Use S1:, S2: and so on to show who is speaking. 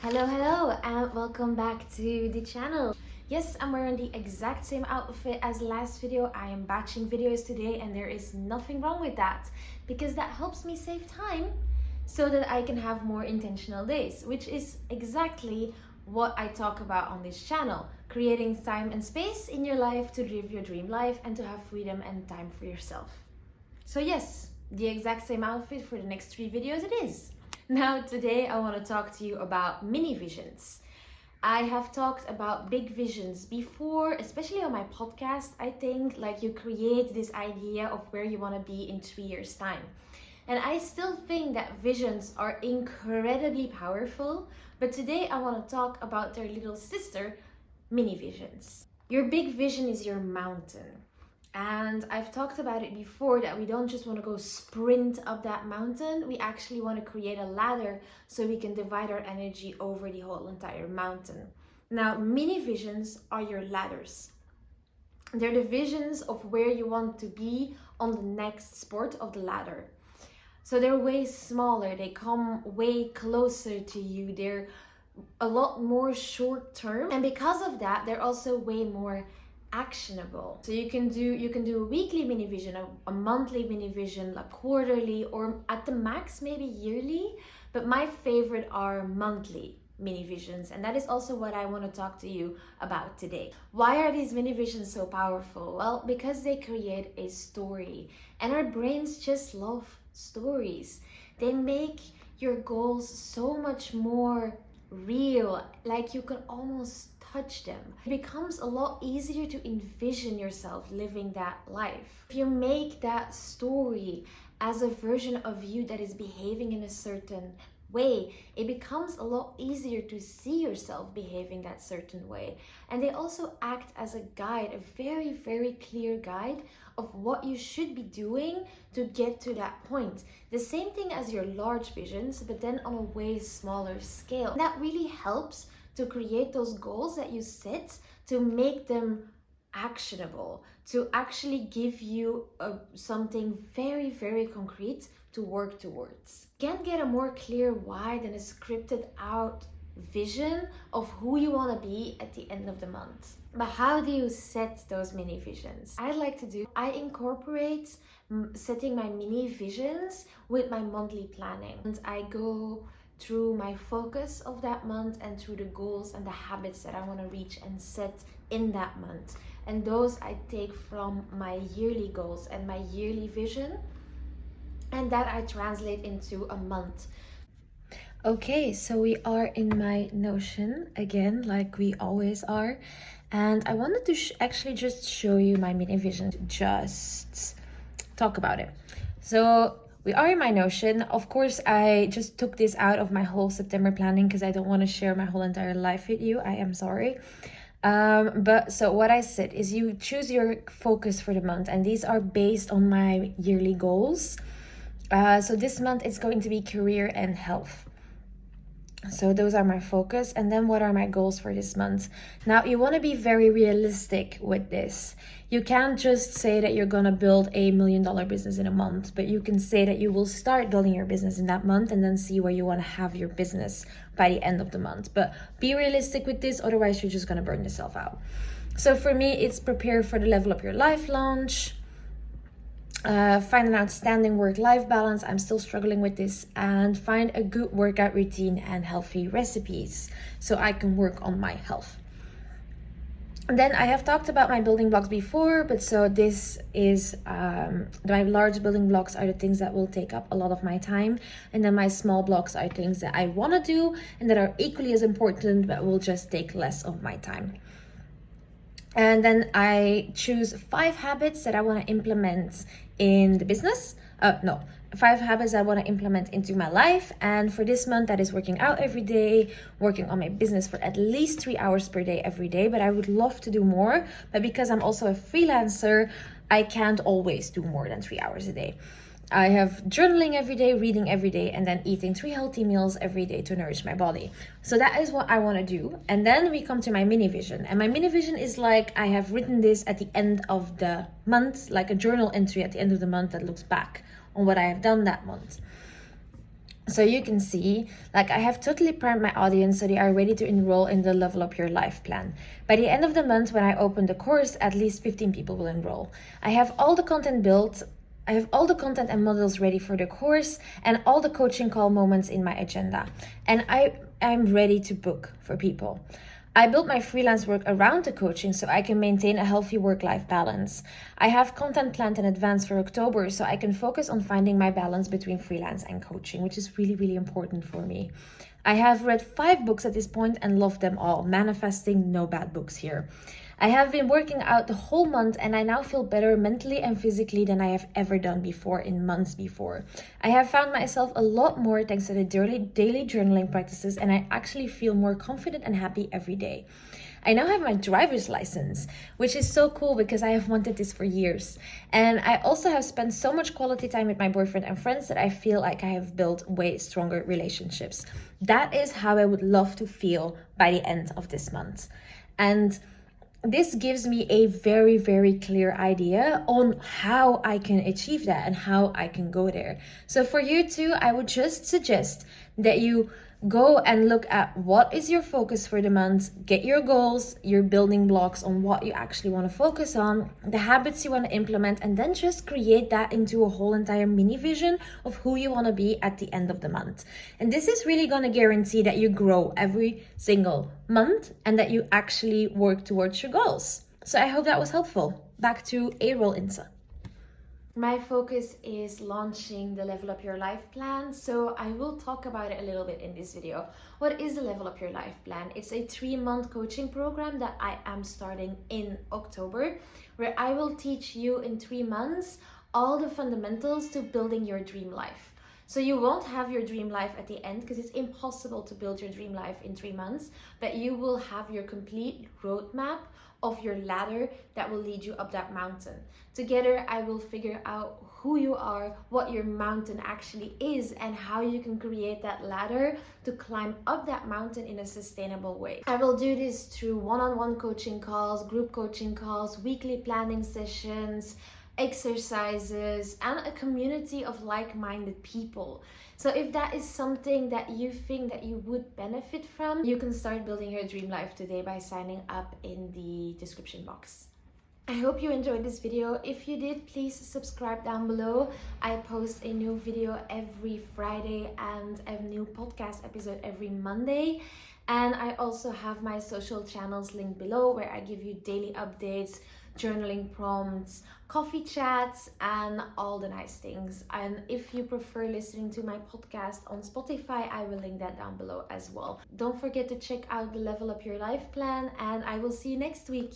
S1: Hello, and welcome back to the channel. Yes, I'm wearing the exact same outfit as last video. I am batching videos today, and there is nothing wrong with that because that helps me save time so that I can have more intentional days, which is exactly what I talk about on this channel. Creating time and space in your life to live your dream life and to have freedom and time for yourself. So yes, the exact same outfit for the next 3 videos it is. Now today I want to talk to you about mini visions. I have talked about big visions before, especially on my podcast. I think like you create this idea of where you want to be in 3 years time. And I still think that visions are incredibly powerful, but today I want to talk about their little sister, mini visions. Your big vision is your mountain. And I've talked about it before that we don't just want to go sprint up that mountain. We actually want to create a ladder so we can divide our energy over the whole entire mountain. Now, mini visions are your ladders. They're the visions of where you want to be on the next sport of the ladder. So they're way smaller. They come way closer to you. They're a lot more short term. And because of that, they're also way more actionable. So you can do a weekly mini vision, a monthly mini vision, a quarterly, or at the max maybe yearly, but my favorite are monthly mini visions, and that is also what I want to talk to you about today. Why are these mini visions so powerful? Well, because they create a story, and our brains just love stories. They make your goals so much more real, like you can almost touch them. It becomes a lot easier to envision yourself living that life. If you make that story as a version of you that is behaving in a certain way, it becomes a lot easier to see yourself behaving that certain way. And they also act as a guide, a very, very clear guide of what you should be doing to get to that point. The same thing as your large visions, but then on a way smaller scale. And that really helps to create those goals that you set, to make them actionable, to actually give you something very, very concrete to work towards. You can't get a more clear why than a scripted out vision of who you want to be at the end of the month. But how do you set those mini visions? I incorporate setting my mini visions with my monthly planning, and I go through my focus of that month and through the goals and the habits that I want to reach and set in that month. And those I take from my yearly goals and my yearly vision, and that I translate into a month. Okay, so we are in my Notion again, like we always are. And I wanted to actually just show you my mini vision, just talk about it. So we are in my Notion. Of course, I just took this out of my whole September planning because I don't want to share my whole entire life with you. I am sorry. But so what I said is you choose your focus for the month, and these are based on my yearly goals. So this month it's going to be career and health. So those are my focus. And then what are my goals for this month? Now you want to be very realistic with this. You can't just say that you're going to build $1 million business in a month, but you can say that you will start building your business in that month and then see where you want to have your business by the end of the month. But be realistic with this, otherwise you're just going to burn yourself out. So for me, it's prepare for the Level Up Your Life launch. Find an outstanding work-life balance. I'm still struggling with this. And find a good workout routine and healthy recipes so I can work on my health. And then I have talked about my building blocks before, but so this is my large building blocks are the things that will take up a lot of my time, and then my small blocks are things that I want to do and that are equally as important but will just take less of my time. And then I choose 5 habits that I want to implement in the business. 5 habits I want to implement into my life. And for this month, that is working out every day, working on my business for at least 3 hours per day every day. But I would love to do more. But because I'm also a freelancer, I can't always do more than 3 hours a day. I have journaling every day, reading every day, and then eating 3 healthy meals every day to nourish my body. So that is what I want to do. And then we come to my mini vision. And my mini vision is like I have written this at the end of the month, like a journal entry at the end of the month that looks back on what I have done that month. So you can see, like, I have totally primed my audience so they are ready to enroll in the Level Up Your Life plan. By the end of the month, when I open the course, at least 15 people will enroll. I have all the content built. I have all the content and models ready for the course and all the coaching call moments in my agenda. And I'm ready to book for people. I built my freelance work around the coaching so I can maintain a healthy work-life balance. I have content planned in advance for October so I can focus on finding my balance between freelance and coaching, which is really, really important for me. I have read 5 books at this point and loved them all. Manifesting, no bad books here. I have been working out the whole month and I now feel better mentally and physically than I have ever done before in months before. I have found myself a lot more thanks to the daily journaling practices, and I actually feel more confident and happy every day. I now have my driver's license, which is so cool because I have wanted this for years. And I also have spent so much quality time with my boyfriend and friends that I feel like I have built way stronger relationships. That is how I would love to feel by the end of this month. And this gives me a very, very clear idea on how I can achieve that and how I can go there. So for you too, I would just suggest that you go and look at what is your focus for the month, get your goals, your building blocks on what you actually want to focus on, the habits you want to implement, and then just create that into a whole entire mini vision of who you want to be at the end of the month. And this is really going to guarantee that you grow every single month and that you actually work towards your goals. So I hope that was helpful. Back to April Insa. My focus is launching the Level Up Your Life plan, so I will talk about it a little bit in this video. What is the Level Up Your Life plan? It's a 3-month coaching program that I am starting in October, where I will teach you in 3 months all the fundamentals to building your dream life. So you won't have your dream life at the end because it's impossible to build your dream life in 3 months, but you will have your complete roadmap of your ladder that will lead you up that mountain. Together, I will figure out who you are, what your mountain actually is, and how you can create that ladder to climb up that mountain in a sustainable way. I will do this through one-on-one coaching calls, group coaching calls, weekly planning sessions, exercises, and a community of like-minded people. So if that is something that you think that you would benefit from, you can start building your dream life today by signing up in the description box. I hope you enjoyed this video. If you did, please subscribe down below. I post a new video every Friday and a new podcast episode every Monday. And I also have my social channels linked below where I give you daily updates, journaling prompts, coffee chats, and all the nice things. And if you prefer listening to my podcast on Spotify, I will link that down below as well. Don't forget to check out the Level Up Your Life plan, and I will see you next week.